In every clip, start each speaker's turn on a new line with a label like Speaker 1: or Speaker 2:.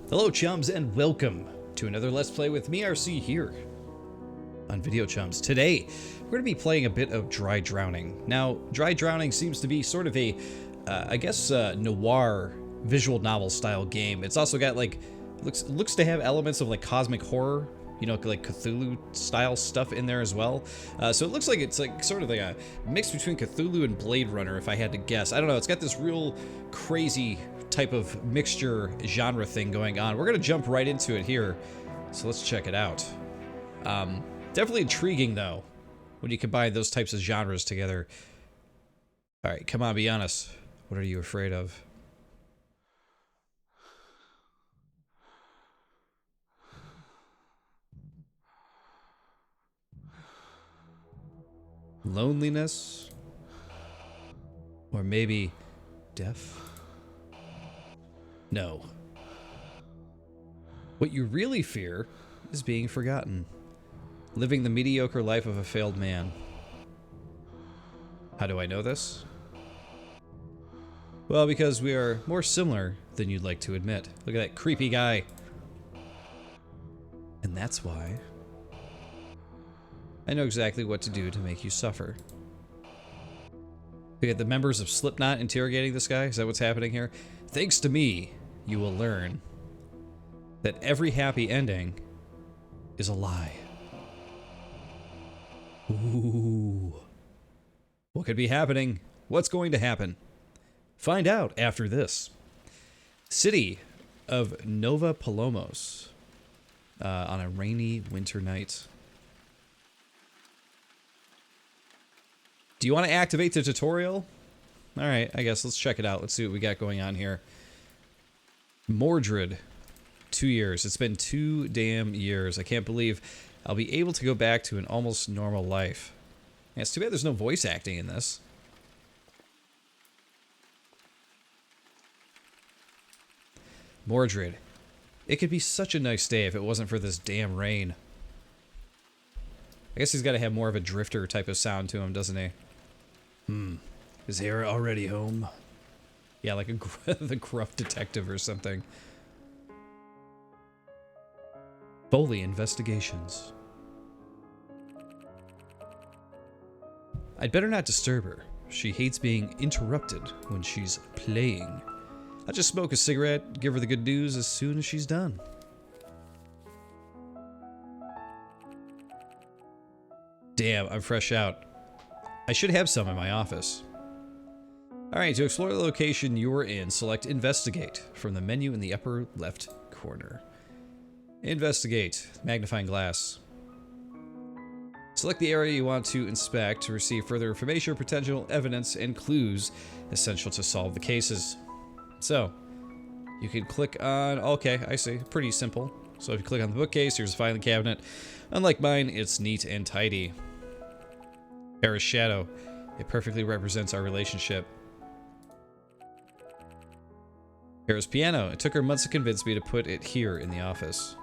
Speaker 1: Hello chums and welcome to another Let's Play with me, RC, here on Video Chums. Today, we're going to be playing a bit of Dry Drowning. Now, Dry Drowning seems to be sort of a, noir visual novel style game. It's also got like, looks to have elements of like cosmic horror, you know, like Cthulhu style stuff in there as well. So it looks like it's like sort of like a mix between Cthulhu and Blade Runner, if I had to guess. I don't know, it's got this real crazy type of mixture genre thing going on. We're gonna jump right into it here, so let's check it out. Definitely intriguing though when you combine those types of genres together. All right, come on, be honest. What are you afraid of? Loneliness? Or maybe death? No. What you really fear is being forgotten. Living the mediocre life of a failed man. How do I know this? Well, because we are more similar than you'd like to admit. Look at that creepy guy. And that's why I know exactly what to do to make you suffer. We got the members of Slipknot interrogating this guy. Is that what's happening here? Thanks to me, you will learn that every happy ending is a lie. Ooh. What could be happening? What's going to happen? Find out after this. City of Nova Palomos on a rainy winter night. Do you want to activate the tutorial? Alright, I guess let's check it out. Let's see what we got going on here. Mordred. 2 years. It's been 2 damn years. I can't believe I'll be able to go back to an almost normal life. Yeah, it's too bad there's no voice acting in this. Mordred. It could be such a nice day if it wasn't for this damn rain. I guess he's got to have more of a drifter type of sound to him, doesn't he? Is Hera already home? Yeah, like the gruff detective or something. Foley Investigations. I'd better not disturb her. She hates being interrupted when she's playing. I'll just smoke a cigarette, give her the good news as soon as she's done. Damn, I'm fresh out. I should have some in my office. Alright, to explore the location you are in, select Investigate from the menu in the upper left corner. Investigate. Magnifying glass. Select the area you want to inspect to receive further information or potential evidence and clues essential to solve the cases. So, you can click on... Okay, I see. Pretty simple. So if you click on the bookcase, here's a filing cabinet. Unlike mine, it's neat and tidy. Hera's shadow. It perfectly represents our relationship. Hera's piano. It took her months to convince me to put it here in the office.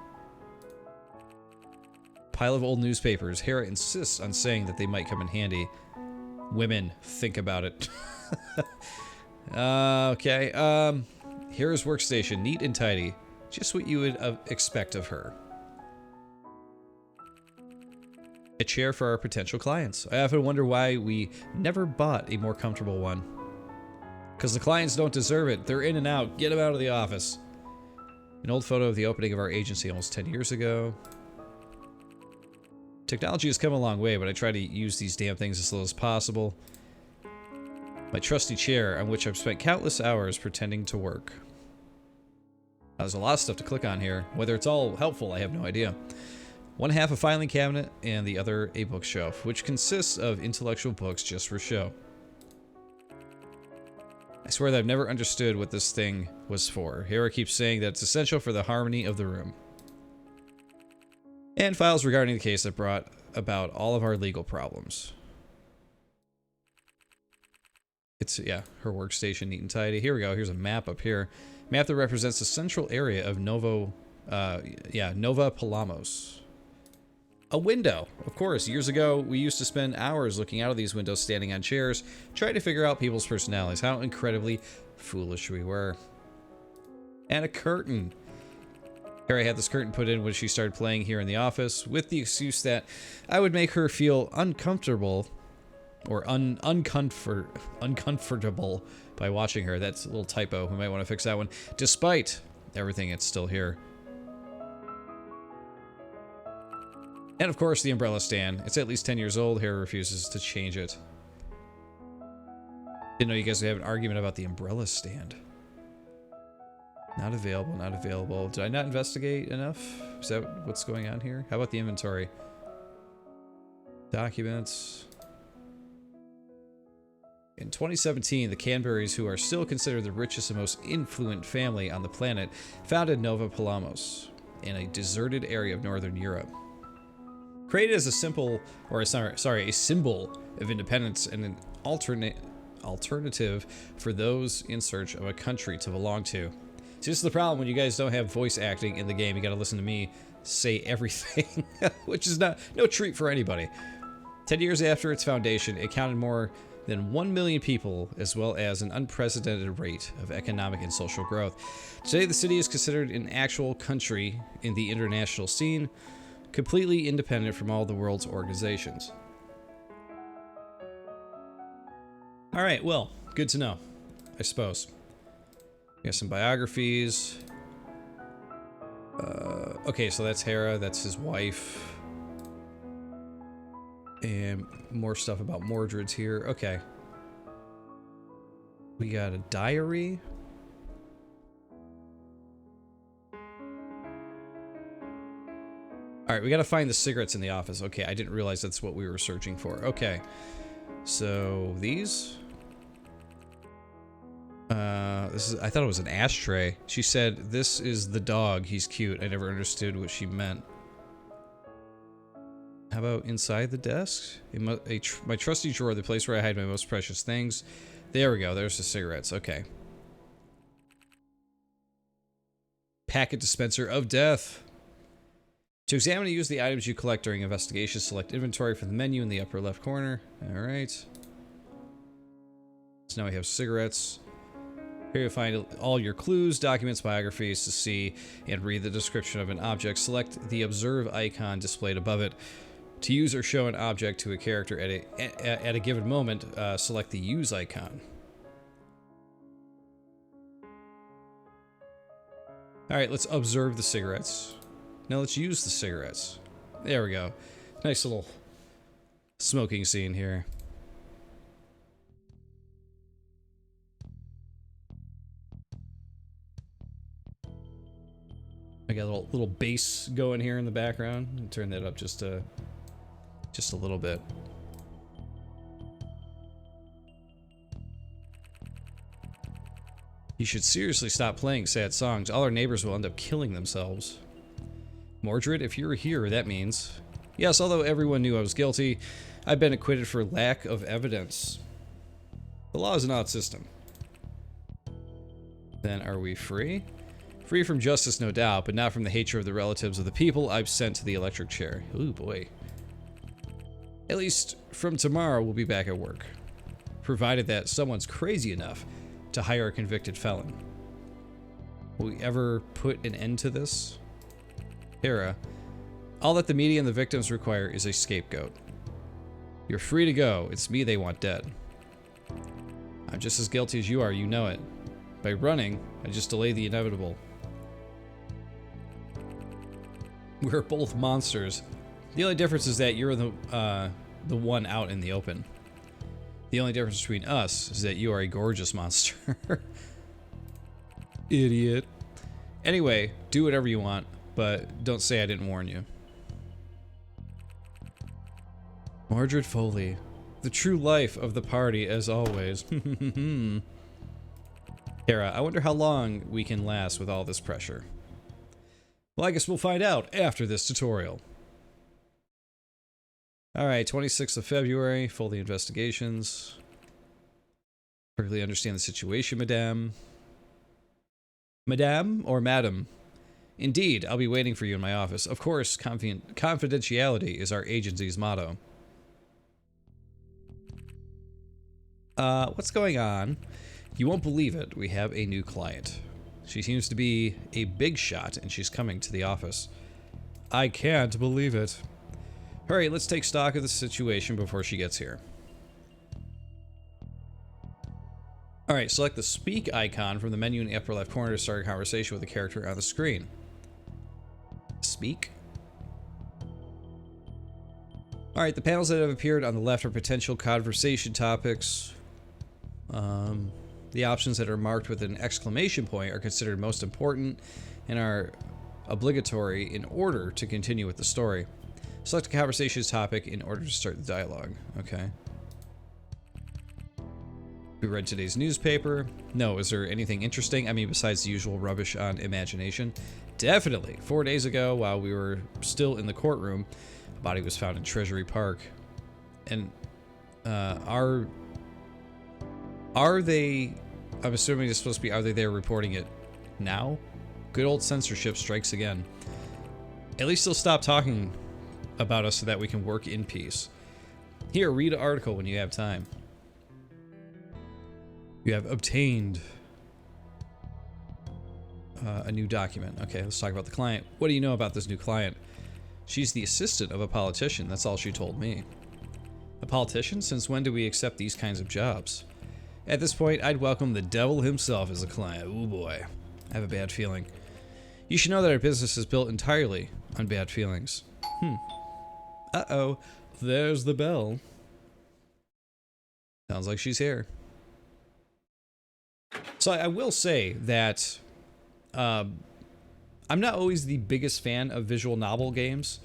Speaker 1: Pile of old newspapers. Hera insists on saying that they might come in handy. Women, think about it. Okay. Hera's workstation. Neat and tidy. Just what you would expect of her. A chair for our potential clients. I often wonder why we never bought a more comfortable one. Because the clients don't deserve it. They're in and out. Get them out of the office. An old photo of the opening of our agency almost 10 years ago. Technology has come a long way, but I try to use these damn things as slow as possible. My trusty chair, on which I've spent countless hours pretending to work. There's a lot of stuff to click on here. Whether it's all helpful, I have no idea. One half a filing cabinet, and the other a bookshelf, which consists of intellectual books just for show. I swear that I've never understood what this thing was for. Hera keeps saying that it's essential for the harmony of the room. And files regarding the case that brought about all of our legal problems. It's, yeah, her workstation, neat and tidy. Here we go. Here's a map up here. Map that represents the central area of Nova Palomos. A window. Of course, years ago, we used to spend hours looking out of these windows, standing on chairs, trying to figure out people's personalities. How incredibly foolish we were. And a curtain. Harry had this curtain put in when she started playing here in the office, with the excuse that I would make her feel uncomfortable or uncomfortable by watching her. That's a little typo. We might want to fix that one. Despite everything, it's still here. And of course, the umbrella stand. It's at least 10 years old. Harry refuses to change it. Didn't know you guys would have an argument about the umbrella stand. Not available, not available. Did I not investigate enough? Is that what's going on here? How about the inventory? Documents. In 2017, the Canberries, who are still considered the richest and most influent family on the planet, founded Nova Palamos in a deserted area of northern Europe. Created as a symbol of independence and an alternative for those in search of a country to belong to. See, this is the problem when you guys don't have voice acting in the game. You gotta listen to me say everything, which is no treat for anybody. 10 years after its foundation, it counted more than 1 million people, as well as an unprecedented rate of economic and social growth. Today, the city is considered an actual country in the international scene, completely independent from all the world's organizations. Alright, well, good to know, I suppose. We got some biographies. Okay, so that's Hera, that's his wife. And more stuff about Mordred's here. Okay. We got a diary. Alright, we gotta find the cigarettes in the office. Okay, I didn't realize that's what we were searching for. Okay. So, these? I thought it was an ashtray. She said, "This is the dog. He's cute." I never understood what she meant. How about inside the desk? My trusty drawer, the place where I hide my most precious things. There we go. There's the cigarettes. Okay. Packet dispenser of death. To examine and use the items you collect during investigation, select inventory from the menu in the upper left corner. Alright. So now we have cigarettes. Here you'll find all your clues, documents, biographies to see and read the description of an object. Select the observe icon displayed above it. To use or show an object to a character at a given moment, select the use icon. Alright, let's observe the cigarettes. Now let's use the cigarettes. There we go. Nice little smoking scene here. I got a little bass going here in the background. Turn that up just a little bit. You should seriously stop playing sad songs. All our neighbors will end up killing themselves. Mordred, if you're here, that means... Yes, although everyone knew I was guilty, I've been acquitted for lack of evidence. The law is an odd system. Then are we free? Free from justice, no doubt, but not from the hatred of the relatives of the people I've sent to the electric chair. Ooh, boy. At least, from tomorrow, we'll be back at work. Provided that someone's crazy enough to hire a convicted felon. Will we ever put an end to this? Hera, all that the media and the victims require is a scapegoat. You're free to go. It's me they want dead. I'm just as guilty as you are, you know it. By running, I just delay the inevitable. We're both monsters. The only difference is that you're the one out in the open. The only difference between us is that you are a gorgeous monster. Idiot. Anyway, do whatever you want, but don't say I didn't warn you. Mordred Foley. The true life of the party, as always. Hera, I wonder how long we can last with all this pressure. Well, I guess we'll find out after this tutorial. Alright, 26th of February, Foley investigations. Perfectly understand the situation, madame. Madame or madam? Indeed, I'll be waiting for you in my office. Of course, confidentiality is our agency's motto. What's going on? You won't believe it. We have a new client. She seems to be a big shot, and she's coming to the office. I can't believe it. Hurry, let's take stock of the situation before she gets here. Alright, select the speak icon from the menu in the upper left corner to start a conversation with the character on the screen. Speak. Alright, the panels that have appeared on the left are potential conversation topics. The options that are marked with an exclamation point are considered most important and are obligatory in order to continue with the story. Select a conversation topic in order to start the dialogue. Okay. We read today's newspaper. No, is there anything interesting? I mean, besides the usual rubbish on imagination? Definitely. 4 days ago, while we were still in the courtroom, a body was found in Treasury Park. And are they, I'm assuming it's supposed to be, are they there reporting it now? Good old censorship strikes again. At least they'll stop talking about us so that we can work in peace. Here, read an article when you have time. You have obtained a new document. Okay, let's talk about the client. What do you know about this new client? She's the assistant of a politician. That's all she told me. A politician? Since when do we accept these kinds of jobs? At this point, I'd welcome the devil himself as a client. Ooh boy. I have a bad feeling. You should know that our business is built entirely on bad feelings. Uh-oh. There's the bell. Sounds like she's here. So I will say that I'm not always the biggest fan of visual novel games,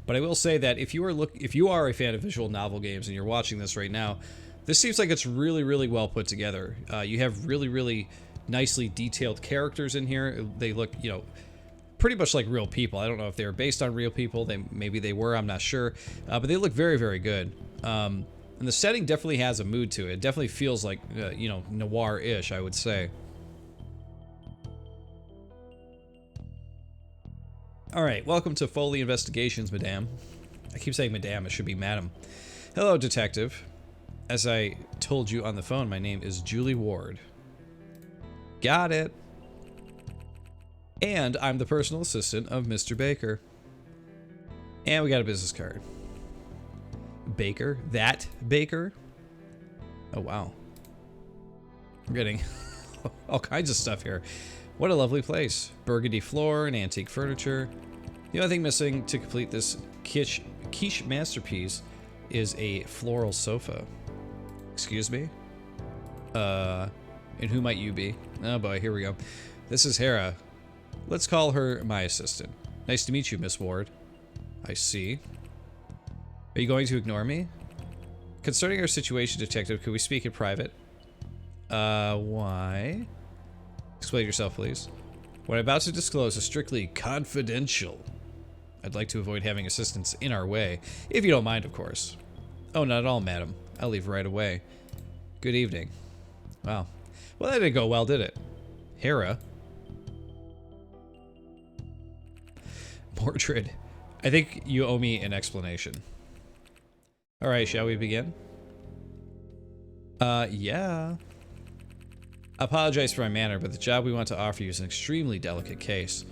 Speaker 1: but I will say that if you are a fan of visual novel games and you're watching this right now, this seems like it's really, really well put together. You have really, really nicely detailed characters in here. They look, you know, pretty much like real people. I don't know if they were based on real people. Maybe they were. I'm not sure, but they look very, very good. And the setting definitely has a mood to it. It definitely feels like, you know, noir-ish, I would say. Alright, welcome to Foley Investigations, madame. I keep saying madame, it should be madam. Hello, detective. As I told you on the phone, my name is Julie Ward. Got it. And I'm the personal assistant of Mr. Baker. And we got a business card. Baker? That Baker? Oh, wow. I'm getting all kinds of stuff here. What a lovely place. Burgundy floor and antique furniture. The only thing missing to complete this quiche masterpiece is a floral sofa. Excuse me? And who might you be? Oh boy, here we go. This is Hera. Let's call her my assistant. Nice to meet you, Miss Ward. I see. Are you going to ignore me? Concerning our situation, detective, could we speak in private? Why? Explain yourself, please. What I'm about to disclose is strictly confidential. I'd like to avoid having assistants in our way, if you don't mind, of course. Oh, not at all, madam. I'll leave right away. Good evening. Wow. Well, that didn't go well, did it? Hera? Mordred, I think you owe me an explanation. Alright, shall we begin? Yeah. I apologize for my manner, but the job we want to offer you is an extremely delicate case.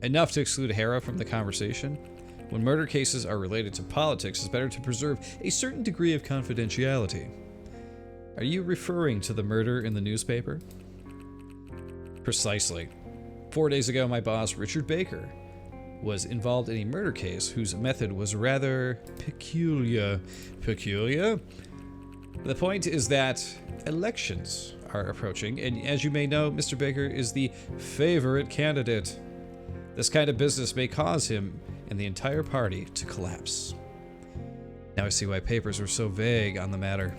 Speaker 1: Enough to exclude Hera from the conversation? When murder cases are related to politics, it's better to preserve a certain degree of confidentiality. Are you referring to the murder in the newspaper? Precisely. 4 days ago, my boss, Richard Baker, was involved in a murder case whose method was rather peculiar. Peculiar? The point is that elections are approaching, and as you may know, Mr. Baker is the favorite candidate. This kind of business may cause him and the entire party to collapse. Now I see why papers were so vague on the matter.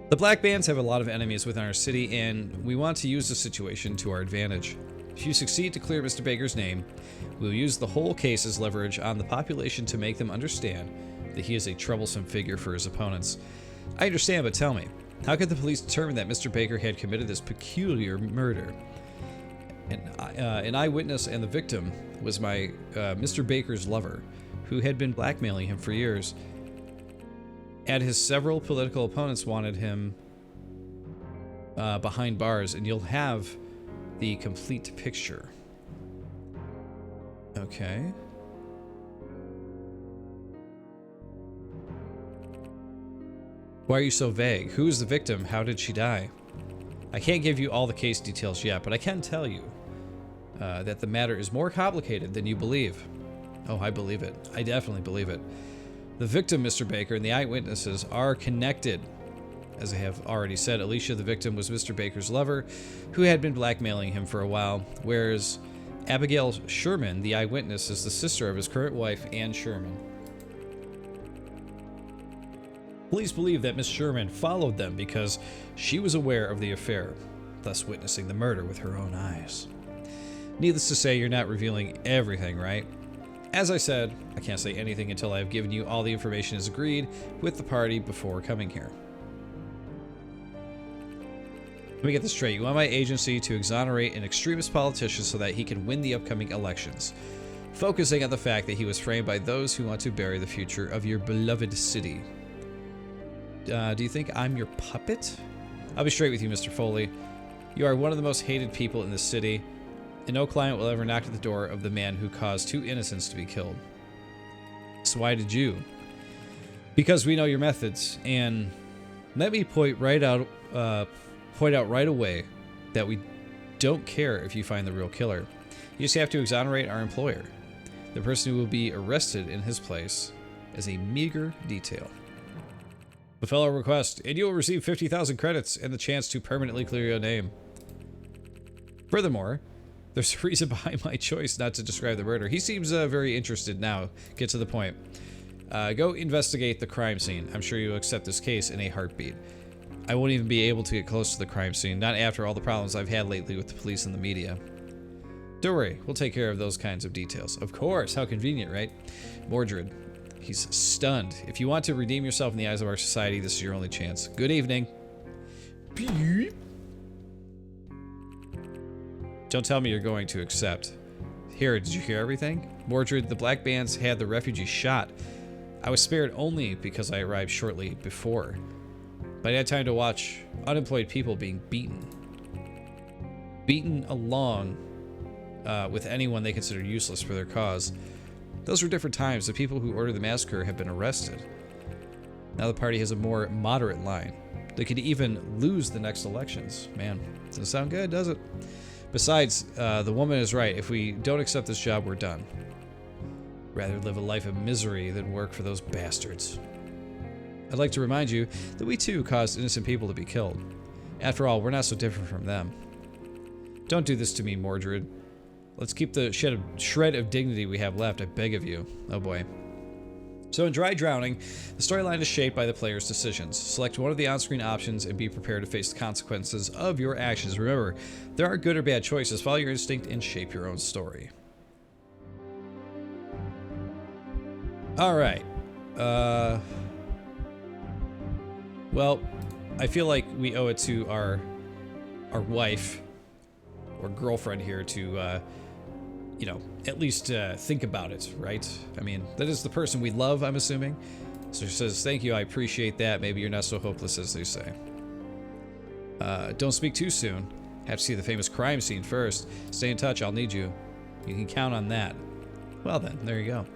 Speaker 1: The black bands have a lot of enemies within our city, and we want to use the situation to our advantage. If you succeed to clear Mr. Baker's name, we'll use the whole case as leverage on the population to make them understand that he is a troublesome figure for his opponents. I understand, but tell me, how could the police determine that Mr. Baker had committed this peculiar murder? An eyewitness and the victim was my Mr. Baker's lover, who had been blackmailing him for years. And his several political opponents wanted him behind bars, and you'll have the complete picture. Okay. Why are you so vague? Who is the victim? How did she die? I can't give you all the case details yet, but I can tell you that the matter is more complicated than you believe. Oh, I believe it. I definitely believe it. The victim, Mr. Baker, and the eyewitnesses are connected. As I have already said, Alicia, the victim, was Mr. Baker's lover, who had been blackmailing him for a while, whereas Abigail Sherman, the eyewitness, is the sister of his current wife, Anne Sherman. Police believe that Miss Sherman followed them because she was aware of the affair, thus witnessing the murder with her own eyes. Needless to say, you're not revealing everything, right? As I said, I can't say anything until I've given you all the information as agreed with the party before coming here. Let me get this straight. You want my agency to exonerate an extremist politician so that he can win the upcoming elections, focusing on the fact that he was framed by those who want to bury the future of your beloved city. Do you think I'm your puppet? I'll be straight with you, Mr. Foley. You are one of the most hated people in the city, and no client will ever knock at the door of the man who caused 2 innocents to be killed. So why did you? Because we know your methods, and let me point out right away that we don't care if you find the real killer. You just have to exonerate our employer. The person who will be arrested in his place is a meager detail. The fellow request, and you will receive 50,000 credits and the chance to permanently clear your name. Furthermore, there's a reason behind my choice not to describe the murder. He seems very interested now. Get to the point. Go investigate the crime scene. I'm sure you'll accept this case in a heartbeat. I won't even be able to get close to the crime scene, not after all the problems I've had lately with the police and the media. Don't worry, we'll take care of those kinds of details. Of course, how convenient, right? Mordred. He's stunned. If you want to redeem yourself in the eyes of our society, this is your only chance. Good evening. Don't tell me you're going to accept. Here, did you hear everything? Mordred, the Black Bands had the refugees shot. I was spared only because I arrived shortly before. But I had time to watch unemployed people being beaten. Beaten along with anyone they considered useless for their cause. Those were different times. The people who ordered the massacre have been arrested. Now the party has a more moderate line. They could even lose the next elections. Man, doesn't sound good, does it? Besides, the woman is right. If we don't accept this job, we're done. Rather live a life of misery than work for those bastards. I'd like to remind you that we too caused innocent people to be killed. After all, we're not so different from them. Don't do this to me, Mordred. Let's keep the shred of dignity we have left, I beg of you. Oh boy. So in Dry Drowning, the storyline is shaped by the player's decisions. Select one of the on-screen options and be prepared to face the consequences of your actions. Remember, there aren't good or bad choices. Follow your instinct and shape your own story. Alright. Well, I feel like we owe it to our wife or girlfriend here to you know, at least think about it, right? I mean, that is the person we love, I'm assuming. So she says, thank you, I appreciate that. Maybe you're not so hopeless as they say. Don't speak too soon. Have to see the famous crime scene first. Stay in touch, I'll need you. You can count on that. Well then, there you go.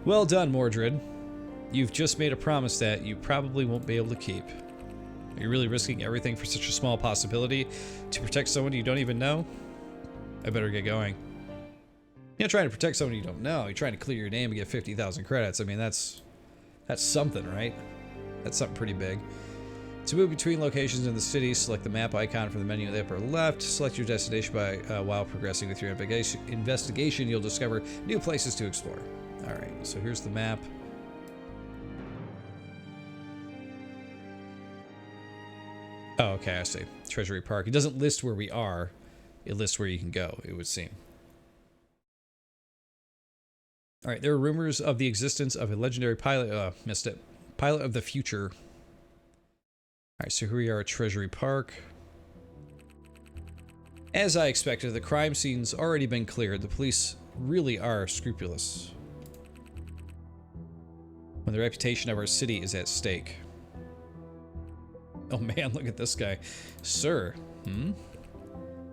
Speaker 1: Well done, Mordred. You've just made a promise that you probably won't be able to keep. Are you really risking everything for such a small possibility to protect someone you don't even know? I better get going. You're not trying to protect someone you don't know. You're trying to clear your name and get 50,000 credits. I mean, that's something, right? That's something pretty big. To move between locations in the city, select the map icon from the menu in the upper left. Select your destination by while progressing with your investigation. You'll discover new places to explore. All right, so here's the map. Oh, okay, I see. Treasury Park. It doesn't list where we are. It lists where you can go, it would seem. All right, there are rumors of the existence of a legendary pilot. Missed it. Pilot of the future. All right, so here we are at Treasury Park. As I expected, the crime scene's already been cleared. The police really are scrupulous when the reputation of our city is at stake. Oh man, look at this guy. Sir, I'm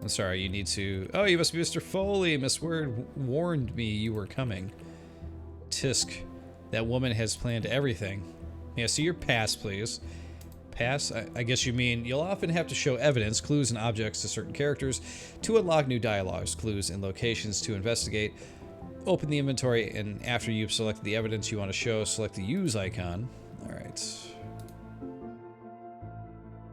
Speaker 1: sorry, you need to... Oh, you must be Mr. Foley. Miss Word warned me you were coming. Tisk, that woman has planned everything. Yeah, see your pass, please. Pass? I guess you mean you'll often have to show evidence, clues, and objects to certain characters to unlock new dialogues, clues, and locations to investigate. Open the inventory, and after you've selected the evidence you want to show, select the use icon. Alright.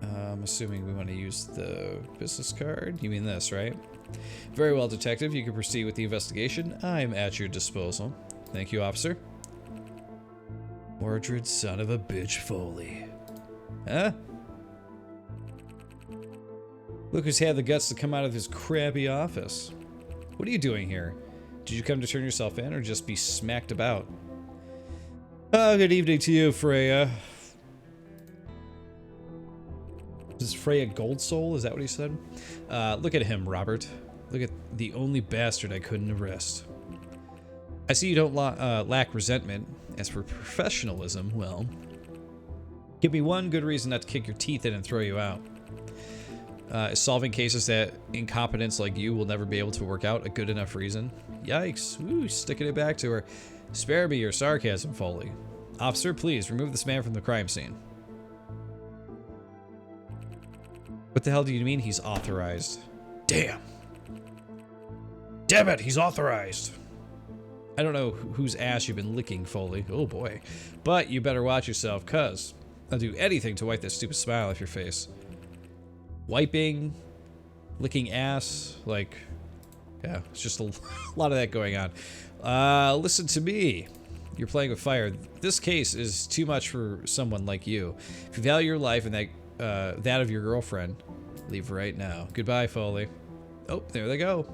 Speaker 1: I'm assuming we want to use the business card. You mean this, right? Very well, Detective. You can proceed with the investigation. I'm at your disposal. Thank you, Officer. Mordred, son of a bitch, Foley. Huh? Look who's had the guts to come out of his crappy office. What are you doing here? Did you come to turn yourself in or just be smacked about? Oh, good evening to you, Freya. Is Freya Goldsoul? Is that what he said? Look at him, Robert. Look at the only bastard I couldn't arrest. I see you don't lack resentment. As for professionalism, well... Give me one good reason not to kick your teeth in and throw you out. Is solving cases that incompetents like you will never be able to work out a good enough reason? Yikes. Ooh, sticking it back to her. Spare me your sarcasm, Foley. Officer, please, remove this man from the crime scene. What the hell do you mean he's authorized? Damn. Damn it, he's authorized. I don't know whose ass you've been licking, Foley. Oh boy. But you better watch yourself, cuz I'll do anything to wipe that stupid smile off your face. Wiping, licking ass, like, yeah, it's just a lot of that going on. Listen to me. You're playing with fire. This case is too much for someone like you. If you value your life and that of your girlfriend, leave right now. Goodbye, Foley. Oh, there they go.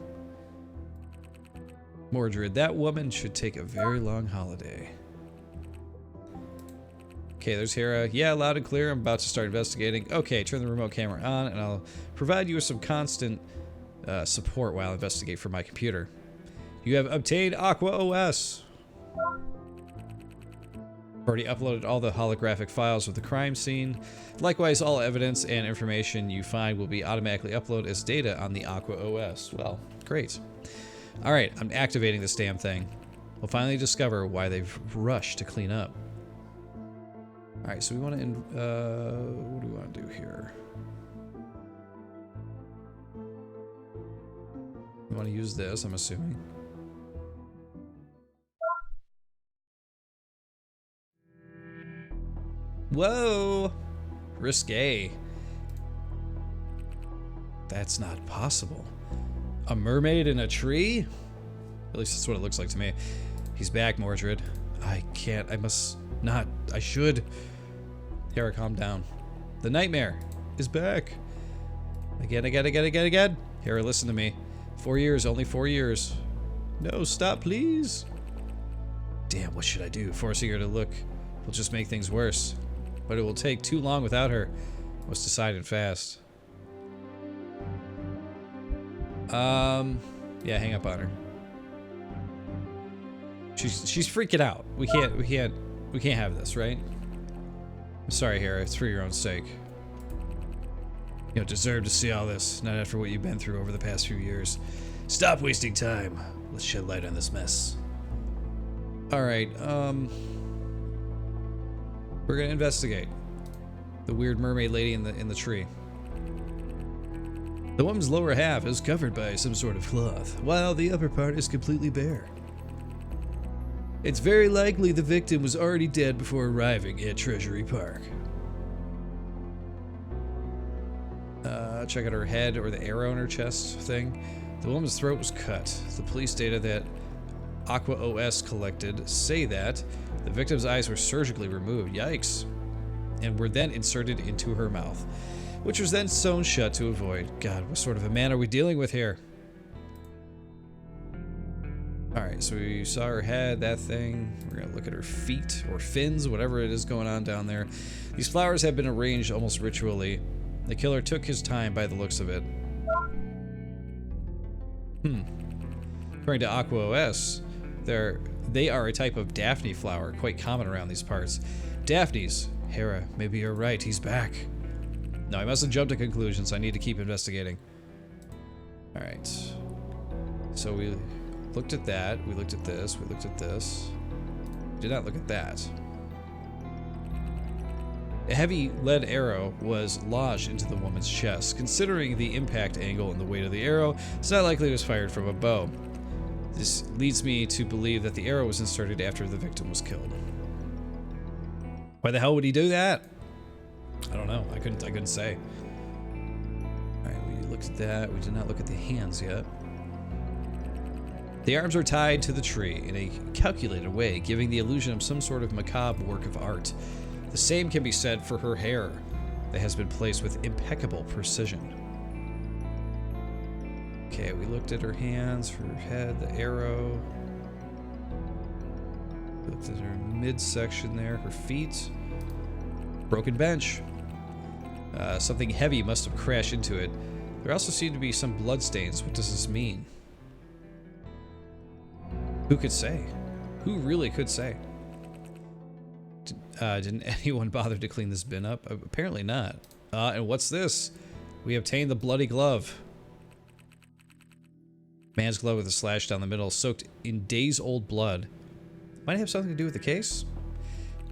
Speaker 1: Mordred, that woman should take a very long holiday. Okay, there's Hera. Yeah, loud and clear. I'm about to start investigating. Okay, turn the remote camera on, and I'll provide you with some constant support while I investigate from my computer. You have obtained Aqua OS. Already uploaded all the holographic files of the crime scene. Likewise, all evidence and information you find will be automatically uploaded as data on the Aqua OS. Well, great. Alright, I'm activating this damn thing. We'll finally discover why they've rushed to clean up. Alright, so we want to... what do we want to do here? We want to use this, I'm assuming. Whoa! Risque. That's not possible. A mermaid in a tree? At least that's what it looks like to me. He's back, Mordred. I can't. I must not. I should. Hera, calm down. The nightmare is back. Again. Hera, listen to me. 4 years, only 4 years. No, stop, please. Damn, what should I do? Forcing her to look will just make things worse. But it will take too long without her. Was decided fast. Yeah, hang up on her. She's freaking out. We can't have this, right? I'm sorry, Hera. It's for your own sake. You don't deserve to see all this, not after what you've been through over the past few years. Stop wasting time. Let's shed light on this mess. Alright, we're gonna investigate the weird mermaid lady in the tree. The woman's lower half is covered by some sort of cloth, while the upper part is completely bare. It's very likely the victim was already dead before arriving at Treasury Park. Check out her head or the arrow in her chest thing. The woman's throat was cut. The police data that Aqua OS collected say that the victim's eyes were surgically removed, yikes, and were then inserted into her mouth, which was then sewn shut to avoid. God, what sort of a man are we dealing with here? Alright, so we saw her head, that thing. We're gonna look at her feet, or fins, whatever it is going on down there. These flowers have been arranged almost ritually. The killer took his time by the looks of it. According to Aqua OS, they are a type of Daphne flower, quite common around these parts. Daphnes. Hera, maybe you're right, he's back. No, I mustn't jump to conclusions. I need to keep investigating. Alright. So we looked at that. We looked at this. We looked at this. We did not look at that. A heavy lead arrow was lodged into the woman's chest. Considering the impact angle and the weight of the arrow, it's not likely it was fired from a bow. This leads me to believe that the arrow was inserted after the victim was killed. Why the hell would he do that? I don't know. I couldn't say. Alright, we looked at that. We did not look at the hands yet. The arms are tied to the tree in a calculated way, giving the illusion of some sort of macabre work of art. The same can be said for her hair that has been placed with impeccable precision. Okay, we looked at her hands, her head, the arrow. We looked at her midsection there, her feet. Broken bench. Something heavy must have crashed into it. There also seem to be some bloodstains. What does this mean? Who could say? Who really could say? Didn't anyone bother to clean this bin up? Apparently not. And what's this? We obtained the bloody glove. Man's glove with a slash down the middle, soaked in days-old blood. Might it have something to do with the case?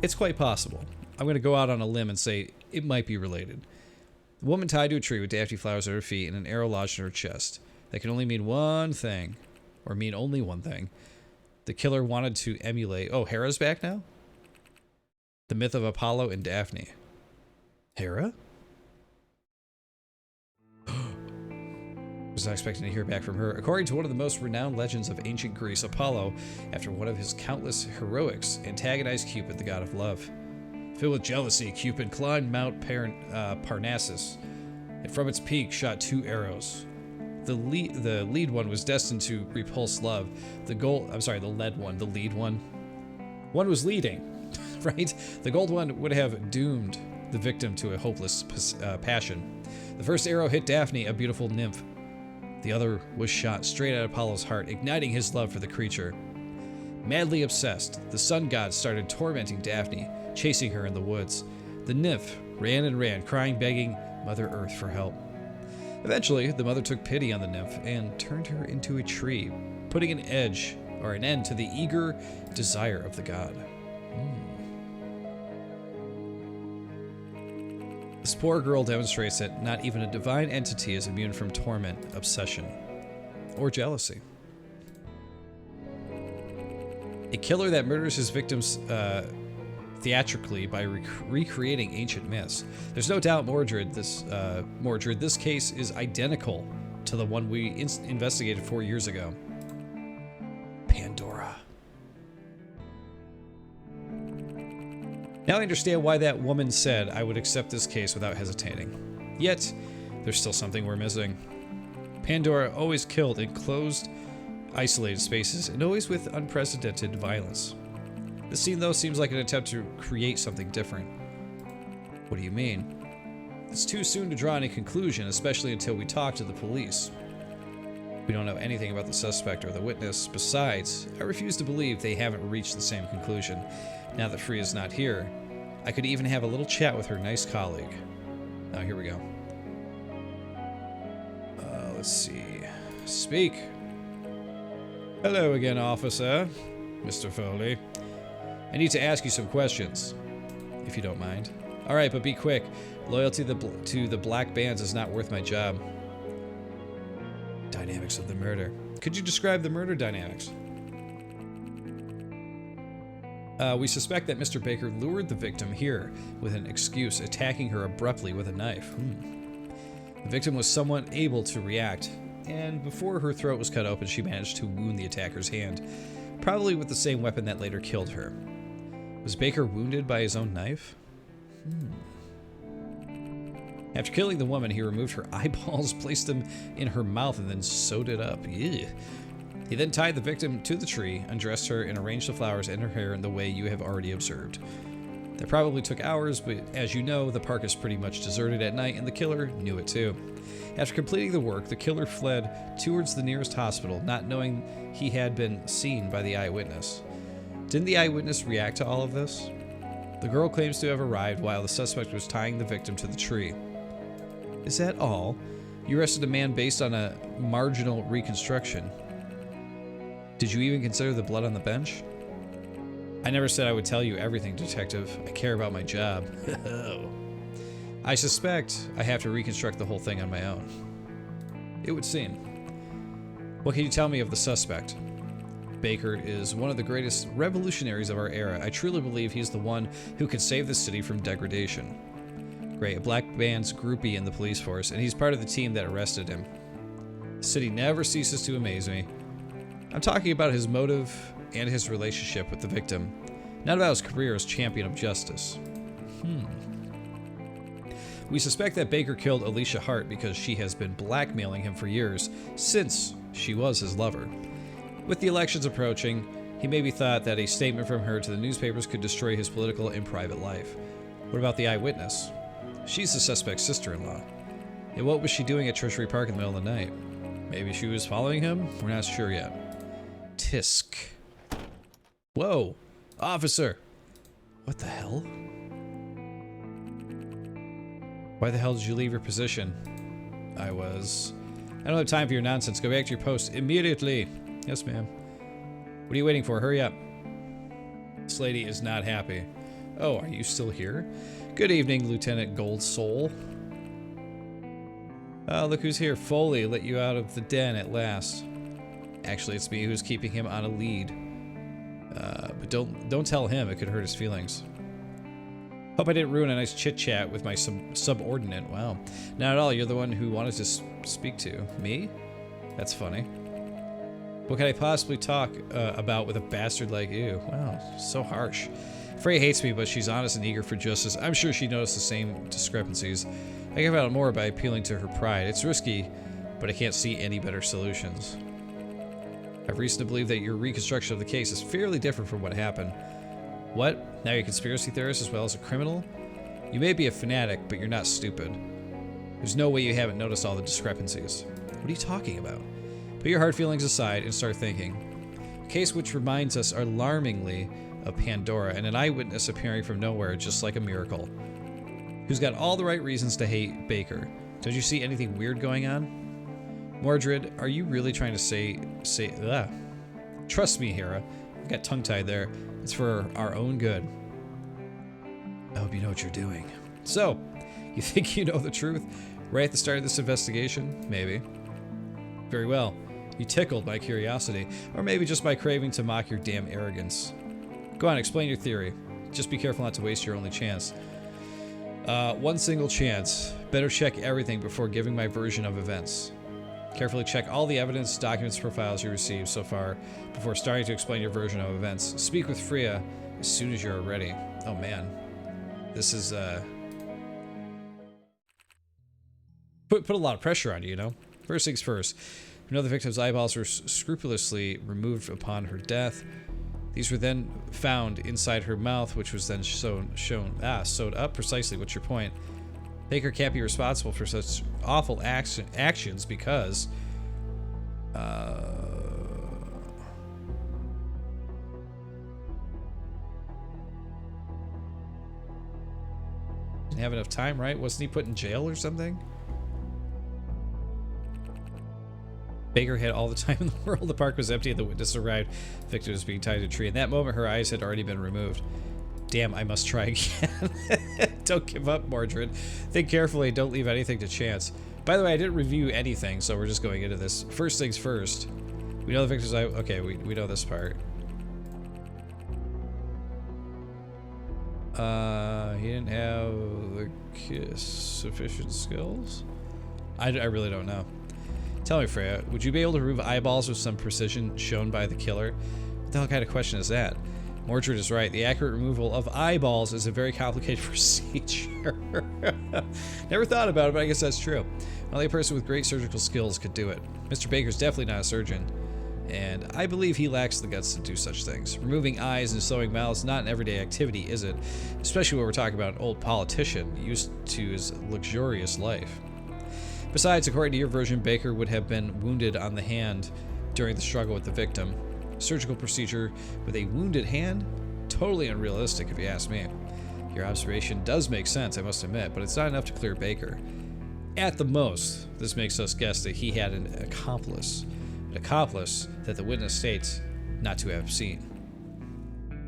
Speaker 1: It's quite possible. I'm going to go out on a limb and say it might be related. The woman tied to a tree with daphne flowers at her feet and an arrow lodged in her chest. That can only mean one thing. Or mean only one thing. The killer wanted to emulate... Oh, Hera's back now? The myth of Apollo and Daphne. Hera? Was not expecting to hear back from her. According to one of the most renowned legends of ancient Greece, Apollo, after one of his countless heroics, antagonized Cupid, the god of love. Filled with jealousy, Cupid climbed Mount Parnassus, and from its peak shot 2 arrows. The lead one was destined to repulse love. The lead one. One was leading, right? The gold one would have doomed the victim to a hopeless passion. The first arrow hit Daphne, a beautiful nymph. The other was shot straight at Apollo's heart, igniting his love for the creature. Madly obsessed, the sun god started tormenting Daphne, chasing her in the woods. The nymph ran and ran, crying, begging Mother Earth for help. Eventually, the mother took pity on the nymph and turned her into a tree, putting an end to the eager desire of the god. This poor girl demonstrates that not even a divine entity is immune from torment, obsession, or jealousy. A killer that murders his victims theatrically by recreating ancient myths. There's no doubt Mordred, this case is identical to the one we investigated 4 years ago. Pandora. Now I understand why that woman said I would accept this case without hesitating. Yet, there's still something we're missing. Pandora always killed in closed, isolated spaces, and always with unprecedented violence. This scene, though, seems like an attempt to create something different. What do you mean? It's too soon to draw any conclusion, especially until we talk to the police. We don't know anything about the suspect or the witness. Besides, I refuse to believe they haven't reached the same conclusion. Now that Freya's not here, I could even have a little chat with her nice colleague. Now, here we go. Let's see. Speak. Hello again, officer. Mr. Foley. I need to ask you some questions, if you don't mind. Alright, but be quick. Loyalty to the black bands is not worth my job. Dynamics of the murder. Could you describe the murder dynamics? We suspect that Mr. Baker lured the victim here with an excuse, attacking her abruptly with a knife. The victim was somewhat able to react, and before her throat was cut open, she managed to wound the attacker's hand, probably with the same weapon that later killed her. Was Baker wounded by his own knife? After killing the woman, he removed her eyeballs, placed them in her mouth, and then sewed it up. Ew. He then tied the victim to the tree, undressed her, and arranged the flowers in her hair in the way you have already observed. That probably took hours, but as you know, the park is pretty much deserted at night, and the killer knew it too. After completing the work, the killer fled towards the nearest hospital, not knowing he had been seen by the eyewitness. Didn't the eyewitness react to all of this? The girl claims to have arrived while the suspect was tying the victim to the tree. Is that all? You arrested a man based on a marginal reconstruction. Did you even consider the blood on the bench? I never said I would tell you everything, Detective. I care about my job. I suspect I have to reconstruct the whole thing on my own. It would seem. What can you tell me of the suspect? Baker is one of the greatest revolutionaries of our era. I truly believe he's the one who can save the city from degradation. Great, a black man's groupie in the police force, and he's part of the team that arrested him. The city never ceases to amaze me. I'm talking about his motive and his relationship with the victim, not about his career as champion of justice. We suspect that Baker killed Alicia Hart because she has been blackmailing him for years, since she was his lover. With the elections approaching, he maybe thought that a statement from her to the newspapers could destroy his political and private life. What about the eyewitness? She's the suspect's sister-in-law. And what was she doing at Treasury Park in the middle of the night? Maybe she was following him? We're not sure yet. Tisk. Whoa! Officer! What the hell? Why the hell did you leave your position? I don't have time for your nonsense. Go back to your post immediately. Yes, ma'am. What are you waiting for? Hurry up. This lady is not happy. Oh, are you still here? Good evening, Lieutenant Gold Soul. Oh, look who's here. Foley let you out of the den at last. Actually, it's me who's keeping him on a lead. But don't tell him. It could hurt his feelings. Hope I didn't ruin a nice chit-chat with my subordinate. Wow. Not at all. You're the one who wanted to speak to. Me? That's funny. What can I possibly talk about with a bastard like you? Wow, so harsh. Frey hates me, but she's honest and eager for justice. I'm sure she noticed the same discrepancies. I can find out more by appealing to her pride. It's risky, but I can't see any better solutions. I have reason to believe that your reconstruction of the case is fairly different from what happened. What? Now you're a conspiracy theorist as well as a criminal? You may be a fanatic, but you're not stupid. There's no way you haven't noticed all the discrepancies. What are you talking about? Put your hard feelings aside and start thinking. A case which reminds us alarmingly of Pandora and an eyewitness appearing from nowhere just like a miracle. Who's got all the right reasons to hate Baker. Don't you see anything weird going on? Mordred, are you really trying to say ugh. Trust me, Hera. I got tongue-tied there. It's for our own good. I hope you know what you're doing. So, you think you know the truth? Right at the start of this investigation? Maybe. Very well. You tickled my curiosity. Or maybe just my craving to mock your damn arrogance. Go on, explain your theory. Just be careful not to waste your only chance. One single chance. Better check everything before giving my version of events. Carefully check all the evidence, documents, profiles you received so far before starting to explain your version of events. Speak with Freya as soon as you're ready. Oh man. This is, put a lot of pressure on you, you know? First things first. We know the victim's eyeballs were scrupulously removed upon her death. These were then found inside her mouth, which was then sewed up. Precisely, what's your point? Baker can't be responsible for such awful actions because... didn't have enough time, right? Wasn't he put in jail or something? Baker had all the time in the world. The park was empty and the witness arrived. The victim was being tied to a tree. In that moment, her eyes had already been removed. Damn, I must try again. Don't give up, Mordred. Think carefully. Don't leave anything to chance. By the way, I didn't review anything, so we're just going into this. First things first. We know the victim's eye... Okay, we know this part. He didn't have the sufficient skills? I really don't know. Tell me, Freya, would you be able to remove eyeballs with some precision shown by the killer? What the hell kind of question is that? Mordred is right. The accurate removal of eyeballs is a very complicated procedure. Never thought about it, but I guess that's true. Only a person with great surgical skills could do it. Mr. Baker's definitely not a surgeon, and I believe he lacks the guts to do such things. Removing eyes and sewing mouths is not an everyday activity, is it? Especially when we're talking about an old politician used to his luxurious life. Besides, according to your version, Baker would have been wounded on the hand during the struggle with the victim. Surgical procedure with a wounded hand? Totally unrealistic, if you ask me. Your observation does make sense, I must admit, but it's not enough to clear Baker. At the most, this makes us guess that he had an accomplice that the witness states not to have seen.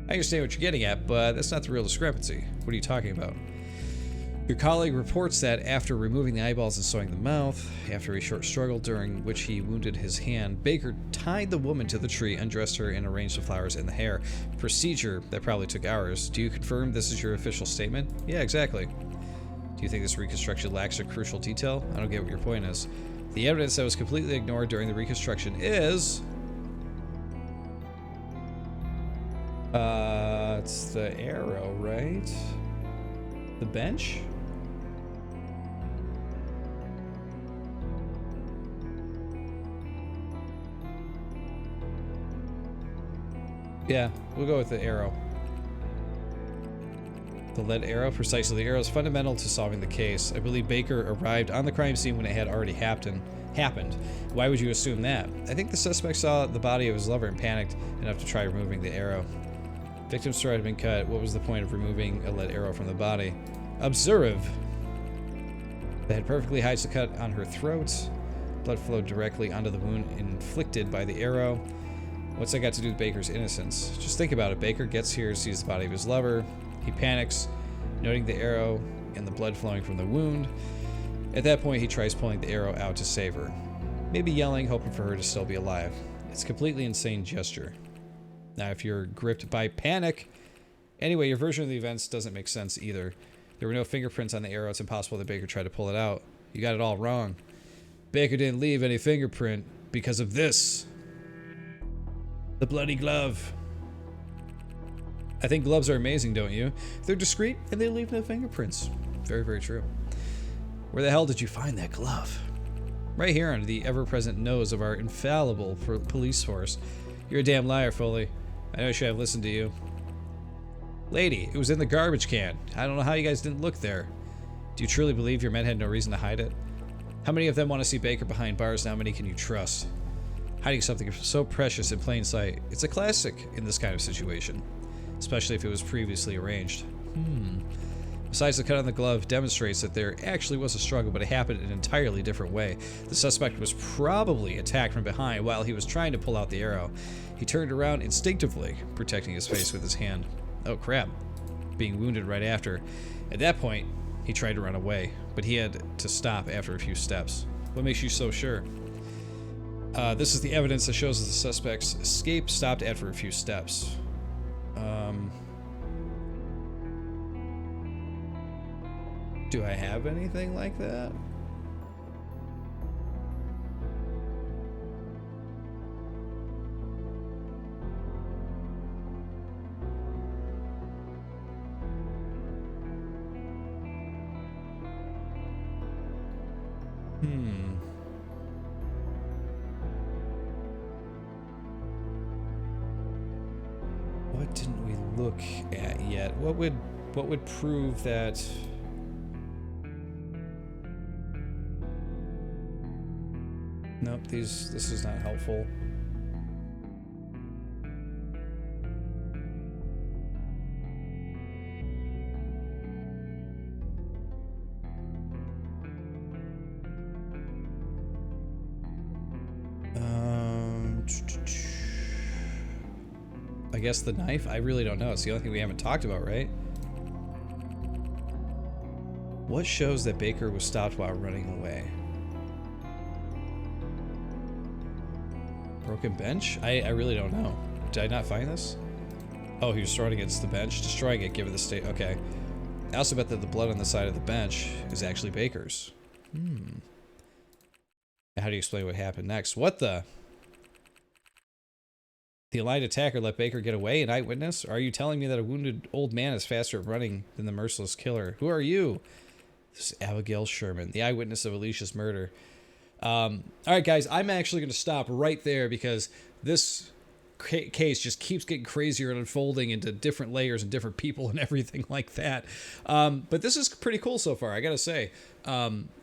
Speaker 1: I understand what you're getting at, but that's not the real discrepancy. What are you talking about? Your colleague reports that after removing the eyeballs and sewing the mouth, after a short struggle during which he wounded his hand, Baker tied the woman to the tree, undressed her, and arranged the flowers in the hair. Procedure that probably took hours. Do you confirm this is your official statement? Yeah, exactly. Do you think this reconstruction lacks a crucial detail? I don't get what your point is. The evidence that was completely ignored during the reconstruction is... it's the arrow, right? The bench? Yeah, we'll go with the arrow. The lead arrow? Precisely. The arrow is fundamental to solving the case. I believe Baker arrived on the crime scene when it had already happened. Why would you assume that? I think the suspect saw the body of his lover and panicked enough to try removing the arrow. Victim's throat had been cut. What was the point of removing a lead arrow from the body? Observe. The head perfectly hides the cut on her throat. Blood flowed directly onto the wound inflicted by the arrow. What's that got to do with Baker's innocence? Just think about it. Baker gets here, sees the body of his lover. He panics, noting the arrow and the blood flowing from the wound. At that point, he tries pulling the arrow out to save her. Maybe yelling, hoping for her to still be alive. It's a completely insane gesture. Now, if you're gripped by panic... Anyway, your version of the events doesn't make sense either. There were no fingerprints on the arrow. It's impossible that Baker tried to pull it out. You got it all wrong. Baker didn't leave any fingerprint because of this. The bloody glove. I think gloves are amazing, don't you? They're discreet and they leave no fingerprints. Very, very true. Where the hell did you find that glove? Right here under the ever-present nose of our infallible police force. You're a damn liar, Foley. I know I should have listened to you. Lady, it was in the garbage can. I don't know how you guys didn't look there. Do you truly believe your men had no reason to hide it? How many of them want to see Baker behind bars? How many can you trust? Hiding something so precious in plain sight. It's a classic in this kind of situation. Especially if it was previously arranged. Besides, the cut on the glove demonstrates that there actually was a struggle, but it happened in an entirely different way. The suspect was probably attacked from behind while he was trying to pull out the arrow. He turned around instinctively, protecting his face with his hand. Oh crap. Being wounded right after. At that point, he tried to run away, but he had to stop after a few steps. What makes you so sure? This is the evidence that shows that the suspect's escape stopped after a few steps. Do I have anything like that? What didn't we look at yet? What would prove that? Nope, this is not helpful. I guess the knife? I really don't know. It's the only thing we haven't talked about, right? What shows that Baker was stopped while running away? Broken bench? I really don't know. Did I not find this? Oh, he was throwing against the bench. Destroying it, given the state. Okay. I also bet that the blood on the side of the bench is actually Baker's. How do you explain what happened next? What the? The allied attacker let Baker get away, an eyewitness? Or are you telling me that a wounded old man is faster at running than the merciless killer? Who are you? This is Abigail Sherman, the eyewitness of Alicia's murder. Alright guys, I'm actually going to stop right there because this case just keeps getting crazier and unfolding into different layers and different people and everything like that. But this is pretty cool so far, I gotta say.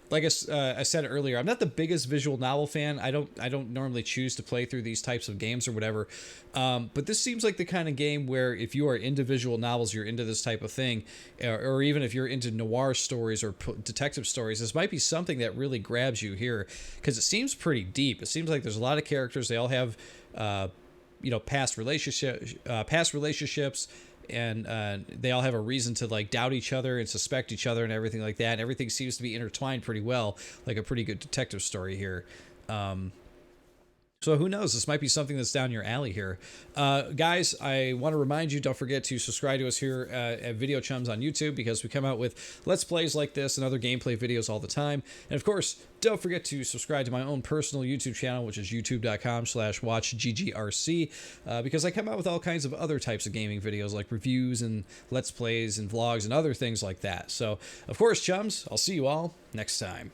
Speaker 1: like I said earlier, I'm not the biggest visual novel fan. I don't normally choose to play through these types of games or whatever. But this seems like the kind of game where if you are into visual novels, you're into this type of thing, or even if you're into noir stories or detective stories, this might be something that really grabs you here because it seems pretty deep. It seems like there's a lot of characters. They all have, past relationships. And they all have a reason to like doubt each other and suspect each other and everything like that. And everything seems to be intertwined pretty well, like a pretty good detective story here. So who knows? This might be something that's down your alley here. Guys, I want to remind you, don't forget to subscribe to us here at Video Chums on YouTube because we come out with Let's Plays like this and other gameplay videos all the time. And of course, don't forget to subscribe to my own personal YouTube channel, which is youtube.com/watchggrc, because I come out with all kinds of other types of gaming videos like reviews and Let's Plays and vlogs and other things like that. So, of course, chums, I'll see you all next time.